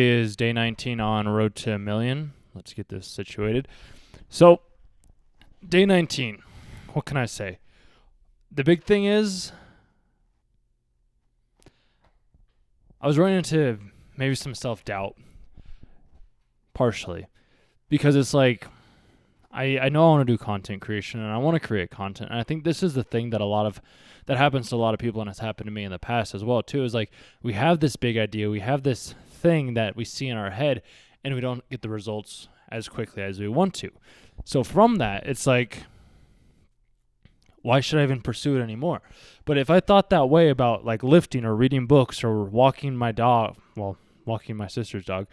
Is day 19 on Road to a Million. Let's get this situated. So, day 19. What can I say? The big thing is, I was running into maybe some self-doubt, partially. Because it's like, I know I want to do content creation and I want to create content. And I think this is the thing that happens to a lot of people, and it's happened to me in the past as well too, is like we have this big idea, we have this thing that we see in our head, and we don't get the results as quickly as we want to. So from that, it's like, why should I even pursue it anymore? But if I thought that way about like lifting or reading books or walking my sister's dog,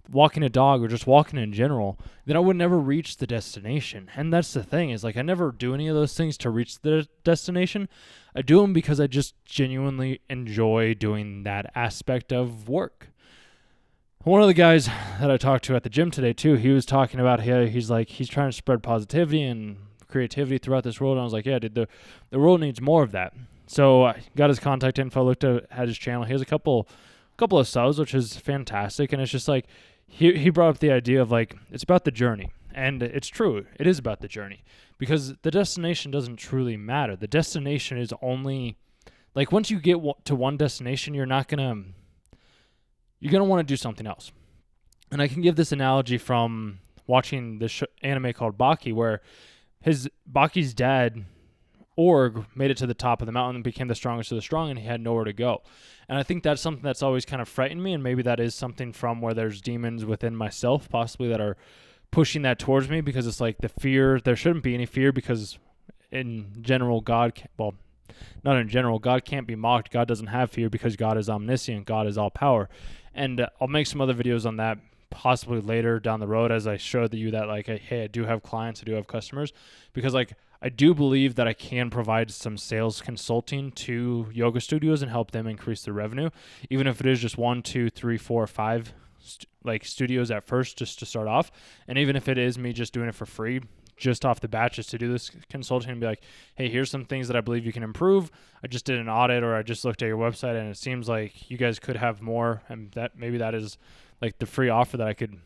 walking a dog, or just walking in general, then I would never reach the destination. And that's the thing, is like I never do any of those things to reach the destination. I do them because I just genuinely enjoy doing that aspect of work. One of the guys that I talked to at the gym today too, he was talking about he's trying to spread positivity and creativity throughout this world. And I was like, yeah, dude, the world needs more of that. So I got his contact info, looked at his channel. He has a couple of subs, which is fantastic. And it's just like, he brought up the idea of like, it's about the journey. And it's true. It is about the journey, because the destination doesn't truly matter. The destination is only like, once you get to one destination, you're going to want to do something else. And I can give this analogy from watching this anime called Baki, where Baki's dad, Org, made it to the top of the mountain and became the strongest of the strong, and he had nowhere to go. And I think that's something that's always kind of frightened me, and maybe that is something from where there's demons within myself possibly that are pushing that towards me, because it's like the fear, there shouldn't be any fear, because in general, God can't be mocked. God doesn't have fear because God is omniscient. God is all power. And I'll make some other videos on that possibly later down the road, as I showed you that, like, hey, I do have clients, I do have customers, because like I do believe that I can provide some sales consulting to yoga studios and help them increase their revenue, even if it is just 1, 2, 3, 4, 5 studios at first, just to start off. And even if it is me just doing it for free, just off the bat, just to do this consulting and be like, hey, here's some things that I believe you can improve. I just did an audit, or I just looked at your website and it seems like you guys could have more. And that is like the free offer that I could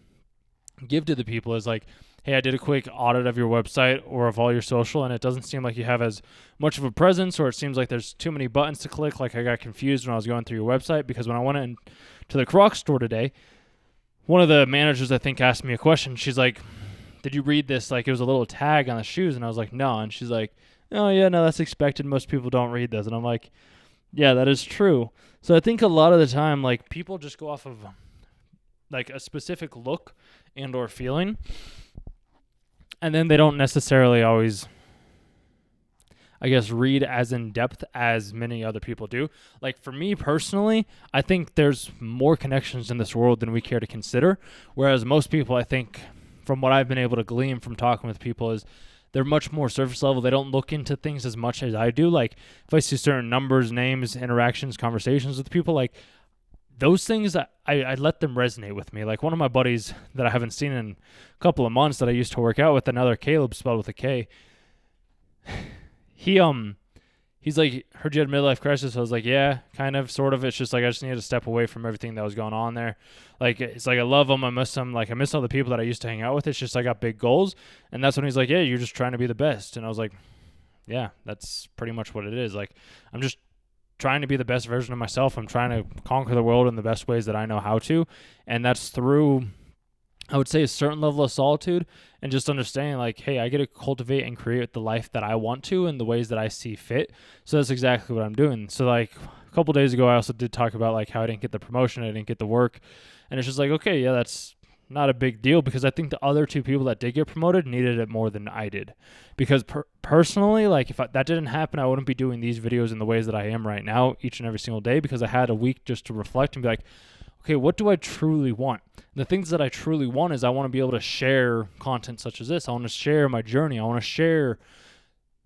give to the people, is like, hey, I did a quick audit of your website or of all your social, and it doesn't seem like you have as much of a presence, or it seems like there's too many buttons to click. Like, I got confused when I was going through your website, because when I went into the Crocs store today, one of the managers, I think, asked me a question. She's like, did you read this? Like, it was a little tag on the shoes. And I was like, no. And she's like, oh yeah, no, that's expected. Most people don't read those. And I'm like, yeah, that is true. So I think a lot of the time, like, people just go off of like a specific look and or feeling, and then they don't necessarily always, I guess, read as in depth as many other people do. Like, for me personally, I think there's more connections in this world than we care to consider. Whereas most people, I think, from what I've been able to glean from talking with people, is they're much more surface level. They don't look into things as much as I do. Like, if I see certain numbers, names, interactions, conversations with people, like, those things, I let them resonate with me. Like, one of my buddies that I haven't seen in a couple of months that I used to work out with, another Caleb spelled with a K, he's like, heard you had a midlife crisis. I was like, yeah, kind of, sort of. It's just like I just needed to step away from everything that was going on there. Like, it's like I love them, I miss them. Like, I miss all the people that I used to hang out with. It's just I got big goals. And that's when he's like, yeah, you're just trying to be the best. And I was like, yeah, that's pretty much what it is. Like, I'm just trying to be the best version of myself. I'm trying to conquer the world in the best ways that I know how to. And that's through, I would say, a certain level of solitude, and just understanding, like, hey, I get to cultivate and create the life that I want to in the ways that I see fit. So that's exactly what I'm doing. So, like, a couple days ago, I also did talk about, like, how I didn't get the promotion, I didn't get the work. And it's just like, okay, yeah, that's not a big deal, because I think the other two people that did get promoted needed it more than I did. Because personally, like, if that didn't happen, I wouldn't be doing these videos in the ways that I am right now each and every single day, because I had a week just to reflect and be like, okay, what do I truly want? The things that I truly want is I want to be able to share content such as this. I want to share my journey. I want to share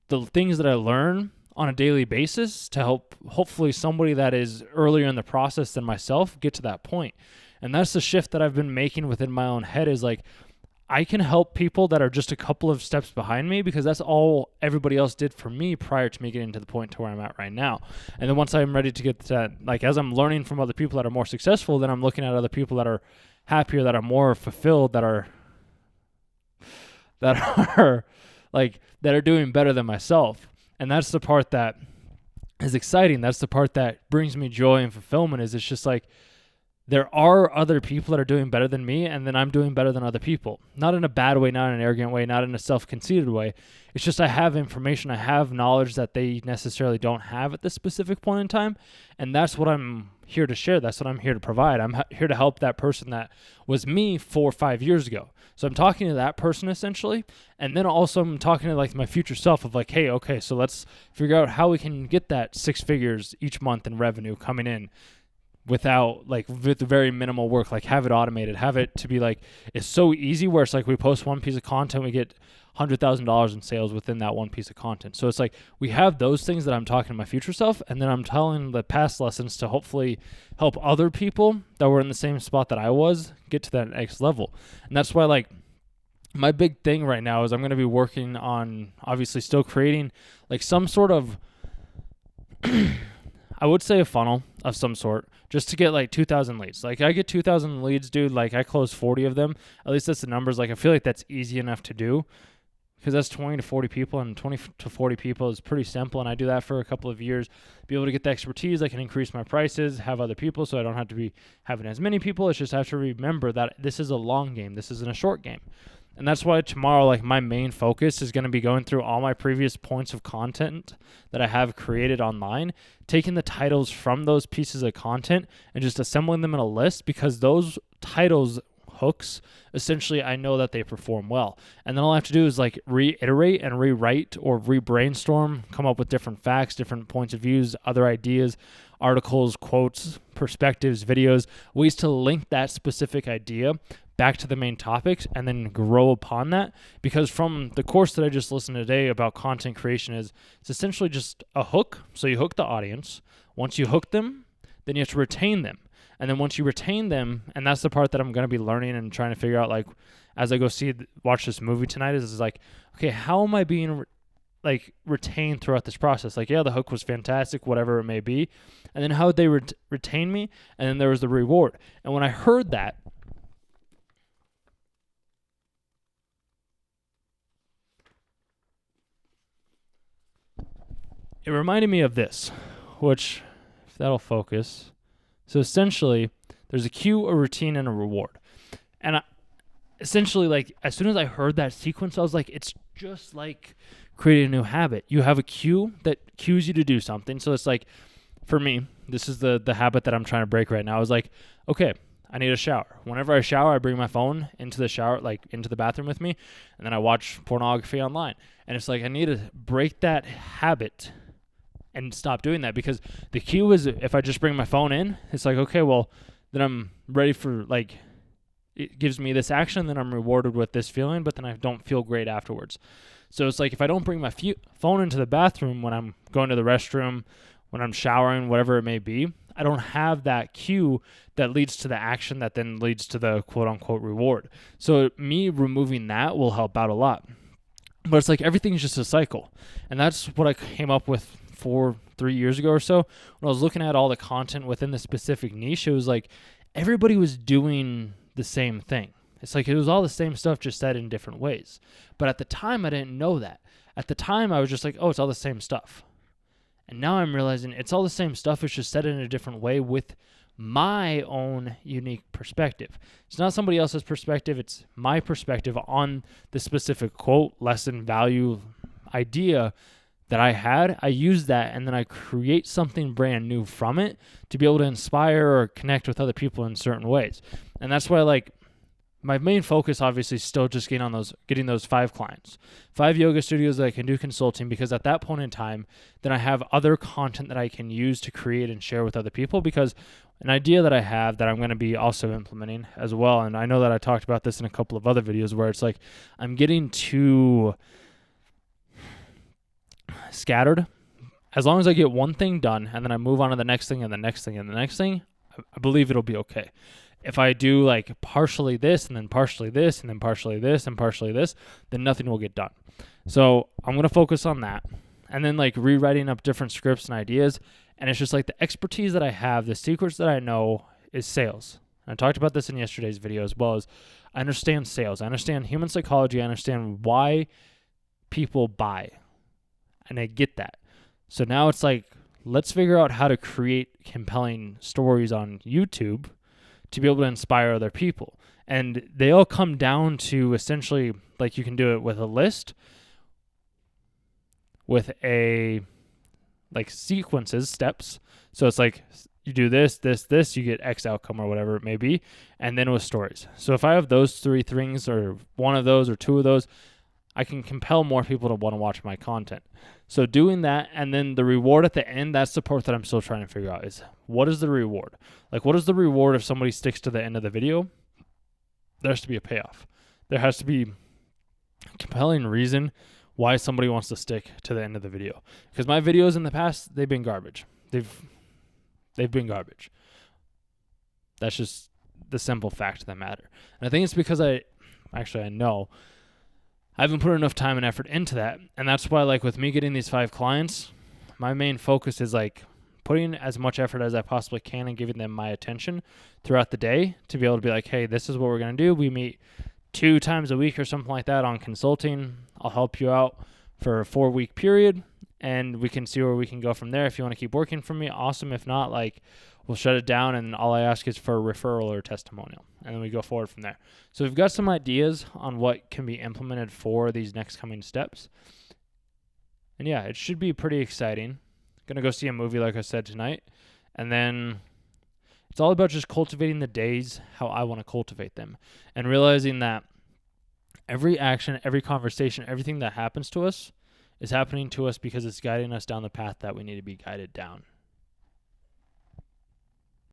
the things that I learn on a daily basis to help, hopefully, somebody that is earlier in the process than myself get to that point. And that's the shift that I've been making within my own head, is like, I can help people that are just a couple of steps behind me because that's all everybody else did for me prior to me getting to the point to where I'm at right now. And then once I'm ready to get to that, like as I'm learning from other people that are more successful, then I'm looking at other people that are happier, that are more fulfilled, that are like that are doing better than myself. And that's the part that is exciting. That's the part that brings me joy and fulfillment. Is it's just like there are other people that are doing better than me, and then I'm doing better than other people. Not in a bad way, not in an arrogant way, not in a self-conceited way. It's just I have information, I have knowledge that they necessarily don't have at this specific point in time, and that's what I'm here to share. That's what I'm here to provide. I'm here to help that person that was me 4 or 5 years ago. So I'm talking to that person essentially, and then also I'm talking to like my future self of like, hey, okay, so let's figure out how we can get that 6 figures each month in revenue coming in without like with very minimal work, like have it automated, have it to be like, it's so easy where it's like we post one piece of content, we get $100,000 in sales within that one piece of content. So it's like we have those things that I'm talking to my future self, and then I'm telling the past lessons to hopefully help other people that were in the same spot that I was get to that next level. And that's why like my big thing right now is I'm going to be working on obviously still creating like some sort of I would say a funnel of some sort just to get like 2,000 leads. Like I get 2,000 leads, dude. Like I close 40 of them. At least that's the numbers. Like I feel like that's easy enough to do because that's 20 to 40 people, and 20 to 40 people is pretty simple. And I do that for a couple of years. Be able to get the expertise. I can increase my prices, have other people, so I don't have to be having as many people. It's just I have to remember that this is a long game. This isn't a short game. And that's why tomorrow, like my main focus is going to be going through all my previous points of content that I have created online, taking the titles from those pieces of content and just assembling them in a list, because those titles hooks, essentially I know that they perform well. And then all I have to do is like reiterate and rewrite or re-brainstorm, come up with different facts, different points of views, other ideas, articles, quotes, perspectives, videos, ways to link that specific idea back to the main topics and then grow upon that. Because from the course that I just listened to today about content creation, is it's essentially just a hook. So you hook the audience. Once you hook them, then you have to retain them. And then once you retain them, and that's the part that I'm going to be learning and trying to figure out, like as I go watch this movie tonight, is like, okay, how am I being retained throughout this process? Like, yeah, the hook was fantastic, whatever it may be. And then how would they retain me? And then there was the reward. And when I heard that, it reminded me of this, which, if that'll focus. So essentially, there's a cue, a routine, and a reward. And essentially, like, as soon as I heard that sequence, I was like, it's just like creating a new habit. You have a cue that cues you to do something. So it's like, for me, this is the habit that I'm trying to break right now. Is like, okay, I need a shower. Whenever I shower, I bring my phone into the shower, like into the bathroom with me, and then I watch pornography online. And it's like, I need to break that habit and stop doing that, because the cue is if I just bring my phone in, it's like, okay, well, then I'm ready for, like, it gives me this action, then I'm rewarded with this feeling, but then I don't feel great afterwards. So it's like if I don't bring my phone into the bathroom when I'm going to the restroom, when I'm showering, whatever it may be, I don't have that cue that leads to the action that then leads to the quote-unquote reward. So me removing that will help out a lot. But it's like everything's just a cycle. And that's what I came up with 3 years ago or so. When I was looking at all the content within the specific niche, it was like everybody was doing the same thing. It's like it was all the same stuff, just said in different ways. But at the time, I didn't know that. At the time, I was just like, oh, it's all the same stuff. And now I'm realizing it's all the same stuff. It's just said in a different way with my own unique perspective. It's not somebody else's perspective. It's my perspective on the specific quote, lesson, value, idea that I had. I use that, and then I create something brand new from it to be able to inspire or connect with other people in certain ways. And that's why, like, my main focus obviously is still just getting those 5 clients, 5 yoga studios that I can do consulting, because at that point in time, then I have other content that I can use to create and share with other people. Because an idea that I have that I'm going to be also implementing as well, and I know that I talked about this in a couple of other videos, where it's like I'm getting too scattered. As long as I get one thing done and then I move on to the next thing and the next thing and the next thing, I believe it'll be okay. If I do like partially this and then partially this and then partially this and partially this, then nothing will get done. So I'm going to focus on that. And then like rewriting up different scripts and ideas. And it's just like the expertise that I have, the secrets that I know is sales. And I talked about this in yesterday's video as well. As I understand sales. I understand human psychology. I understand why people buy. And I get that. So now it's like, let's figure out how to create compelling stories on YouTube to be able to inspire other people. And they all come down to essentially, like, you can do it with a list, with a, like, sequences, steps. So it's like, you do this, you get X outcome or whatever it may be, and then with stories. So if I have those three things, or one of those or two of those, I can compel more people to want to watch my content. So doing that, and then the reward at the end, that's the part that I'm still trying to figure out, is what is the reward? Like, what is the reward if somebody sticks to the end of the video? There has to be a payoff. There has to be a compelling reason why somebody wants to stick to the end of the video. Because my videos in the past, they've been garbage. They've been garbage. That's just the simple fact of the matter. And I think it's because I know I haven't put enough time and effort into that. And that's why, like, with me getting these 5 clients, my main focus is like putting as much effort as I possibly can and giving them my attention throughout the day to be able to be like, hey, this is what we're going to do. We meet 2 times a week or something like that on consulting. I'll help you out for a 4-week period, and we can see where we can go from there. If you want to keep working for me, awesome. If not, like, we'll shut it down, and all I ask is for a referral or a testimonial, and then we go forward from there. So we've got some ideas on what can be implemented for these next coming steps. And yeah, it should be pretty exciting. Going to go see a movie, like I said, tonight. And then it's all about just cultivating the days how I want to cultivate them, and realizing that every action, every conversation, everything that happens to us is happening to us because it's guiding us down the path that we need to be guided down.